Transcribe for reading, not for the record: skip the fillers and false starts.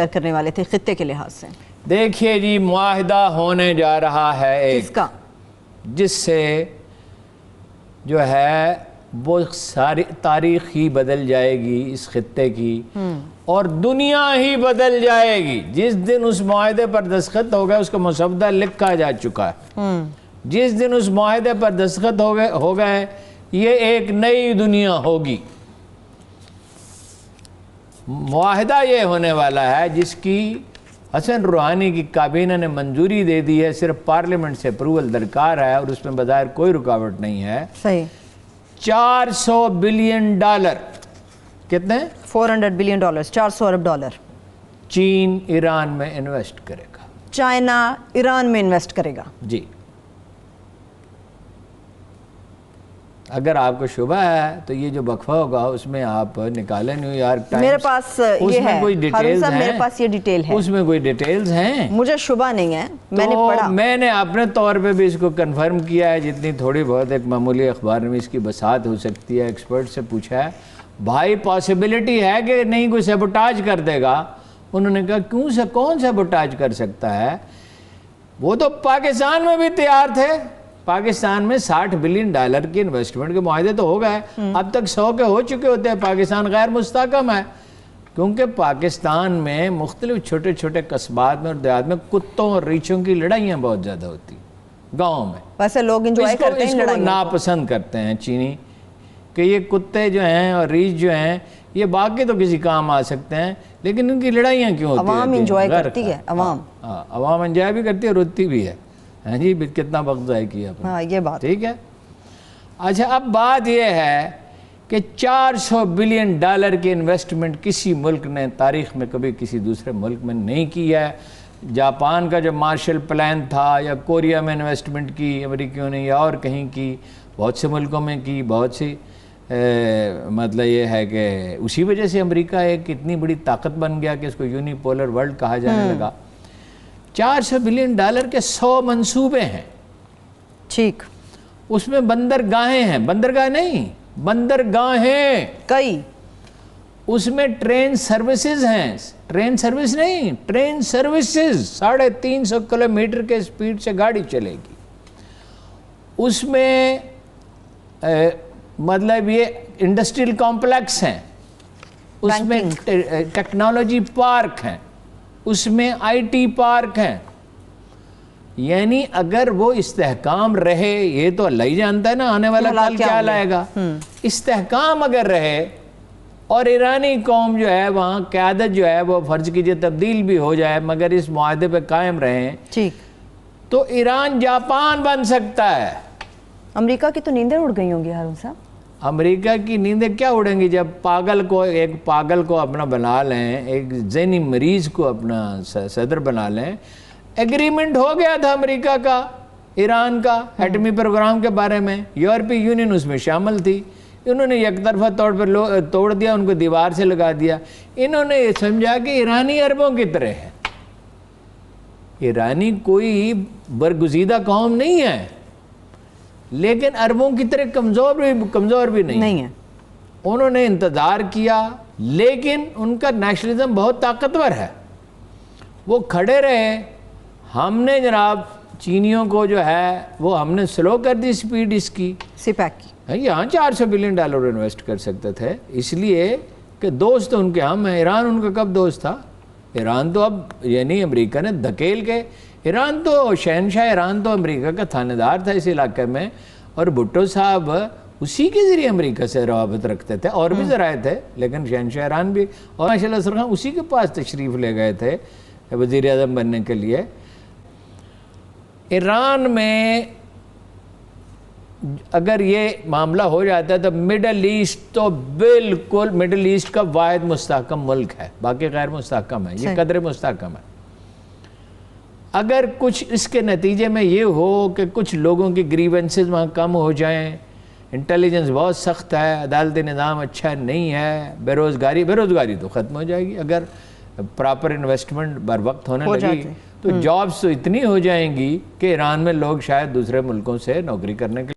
کرنے والے تھے خطے کے لحاظ سے؟ دیکھیے جی، معاہدہ ہونے جا رہا ہے ایک کا جس سے جو ہے وہ ساری تاریخ ہی بدل جائے گی اس خطے کی، اور دنیا ہی بدل جائے گی۔ جس دن اس معاہدے پر دستخط ہو گئے، اس کا مسودہ لکھا جا چکا ہے، جس دن اس معاہدے پر دستخط ہو گئے یہ ایک نئی دنیا ہوگی۔ معاہدہ یہ ہونے والا ہے جس کی حسن روحانی کی کابینہ نے منظوری دے دی ہے، صرف پارلیمنٹ سے اپروول درکار ہے، اور اس میں بظاہر کوئی رکاوٹ نہیں ہے۔ صحیح۔ 400 بلین ڈالر، کتنے؟ 400 بلین ڈالر، 400 ارب ڈالر چین ایران میں انویسٹ کرے گا، چائنا ایران میں انویسٹ کرے گا۔ جی۔ اگر آپ کو شبہ ہے تو یہ جو وقفہ ہوگا اس میں آپ نکالیں نیو یارک ٹائمز، میرے پاس یہ ہے ہارون صاحب، میرے پاس یہ ڈیٹیل ہے، اس میں کوئی ڈیٹیلز ہیں، مجھے شبہ نہیں ہے، میں نے پڑھا، میں نے اپنے طور پہ بھی اس کو کنفرم کیا ہے جتنی تھوڑی بہت ایک معمولی اخبار میں اس کی بساط ہو سکتی ہے۔ ایکسپرٹ سے پوچھا ہے بھائی پاسبلٹی ہے کہ نہیں کوئی سیبوٹاج کر دے گا؟ انہوں نے کہا کیوں سے کون سیبوٹاج کر سکتا ہے؟ وہ تو پاکستان میں بھی تیار تھے، پاکستان میں 60 بلین ڈالر کی انویسٹمنٹ کے معاہدے تو ہو گئے، اب تک 100 کے ہو چکے ہوتے ہیں۔ پاکستان غیر مستحکم ہے کیونکہ پاکستان میں مختلف چھوٹے چھوٹے قصبات میں اور دیہات میں کتوں اور ریچھوں کی لڑائیاں بہت زیادہ ہوتی گاؤں میں۔ ویسے لوگ انجوائے کرتے ہیں لڑائیاں، ناپسند کرتے ہیں چینی کہ یہ کتے جو ہیں اور ریچھ جو ہیں یہ باقی تو کسی کام آ سکتے ہیں، لیکن ان کی لڑائیاں کیوں ہوتی ہیں؟ عوام انجوائے کرتی ہے، عوام انجوائے بھی کرتی ہے، روتی بھی ہے۔ ہاں جی، کتنا وقت ضائع کیا آپ نے۔ ہاں یہ بات ٹھیک ہے۔ اچھا، اب بات یہ ہے کہ 400 بلین ڈالر کی انویسٹمنٹ کسی ملک نے تاریخ میں کبھی کسی دوسرے ملک میں نہیں کی ہے۔ جاپان کا جو مارشل پلان تھا، یا کوریا میں انویسٹمنٹ کی امریکیوں نے، یا اور کہیں کی، بہت سے ملکوں میں کی، بہت سی مطلب یہ ہے کہ اسی وجہ سے امریکہ ایک اتنی بڑی طاقت بن گیا کہ اس کو یونی پولر ورلڈ کہا جانے لگا۔ 400 بلین ڈالر کے 100 منصوبے ہیں، ٹھیک، اس میں بندرگاہیں ہیں، بندرگاہ نہیں، بندرگاہیں کئی، اس میں ٹرین سروسز ہیں، ٹرین سروس نہیں، ٹرین سروسز 350 کلومیٹر کے سپیڈ سے گاڑی چلے گی۔ اس میں مطلب یہ انڈسٹریل کمپلیکس ہیں، اس میں ٹیکنالوجی پارک ہیں، اس میں آئی ٹی پارک ہیں۔ یعنی اگر وہ استحکام رہے، یہ تو اللہ ہی جانتا ہے نا آنے والا کل کیا لائے گا، استحکام اگر رہے اور ایرانی قوم جو ہے وہاں قیادت جو ہے وہ فرض کیجئے تبدیل بھی ہو جائے مگر اس معاہدے پہ قائم رہیں، تو ایران جاپان بن سکتا ہے۔ امریکہ کی تو نیندیں اڑ گئی ہوں گی ہارون صاحب۔ امریکہ کی نیندیں کیا اڑیں گی جب ایک پاگل کو اپنا بنا لیں، ایک ذہنی مریض کو اپنا صدر بنا لیں۔ ایگریمنٹ ہو گیا تھا امریکہ کا ایران کا ایٹمی پروگرام کے بارے میں، یورپی یونین اس میں شامل تھی، انہوں نے یک طرفہ طور پر توڑ دیا، ان کو دیوار سے لگا دیا۔ انہوں نے یہ سمجھا کہ ایرانی عربوں کی طرح ہے، ایرانی کوئی برگزیدہ قوم نہیں ہے لیکن عربوں کی طرح کمزور بھی نہیں ہے۔ انہوں نے انتظار کیا، لیکن ان کا نیشنلزم بہت طاقتور ہے، وہ کھڑے رہے۔ ہم نے جناب چینیوں کو جو ہے وہ ہم نے سلو کر دی سپیڈ اس کی، سیپیک کی، یہاں 400 بلین ڈالر انویسٹ کر سکتے تھے، اس لیے کہ دوست ان کے ہم ہیں۔ ایران ان کا کب دوست تھا؟ ایران تو اب یعنی امریکہ نے دھکیل کے، ایران تو شہنشاہ ایران تو امریکہ کا تھانے دار تھا اس علاقے میں، اور بھٹو صاحب اسی کے ذریعے امریکہ سے روابط رکھتے تھے، اور بھی ذرائع تھے لیکن شہنشاہ ایران بھی، اور ماشاءاللہ سرخان اسی کے پاس تشریف لے گئے تھے وزیر اعظم بننے کے لیے۔ ایران میں اگر یہ معاملہ ہو جاتا ہے تو مڈل ایسٹ تو بالکل مڈل ایسٹ کا واحد مستحکم ملک ہے، باقی غیر مستحکم ہے، یہ قدر مستحکم ہے۔ اگر کچھ اس کے نتیجے میں یہ ہو کہ کچھ لوگوں کی گریونسز وہاں کم ہو جائیں، انٹیلیجنس بہت سخت ہے، عدالتی نظام اچھا نہیں ہے، بیروزگاری تو ختم ہو جائے گی اگر پراپر انویسٹمنٹ بر وقت ہونے لگی تو جابز تو اتنی ہو جائیں گی کہ ایران میں لوگ شاید دوسرے ملکوں سے نوکری کرنے کے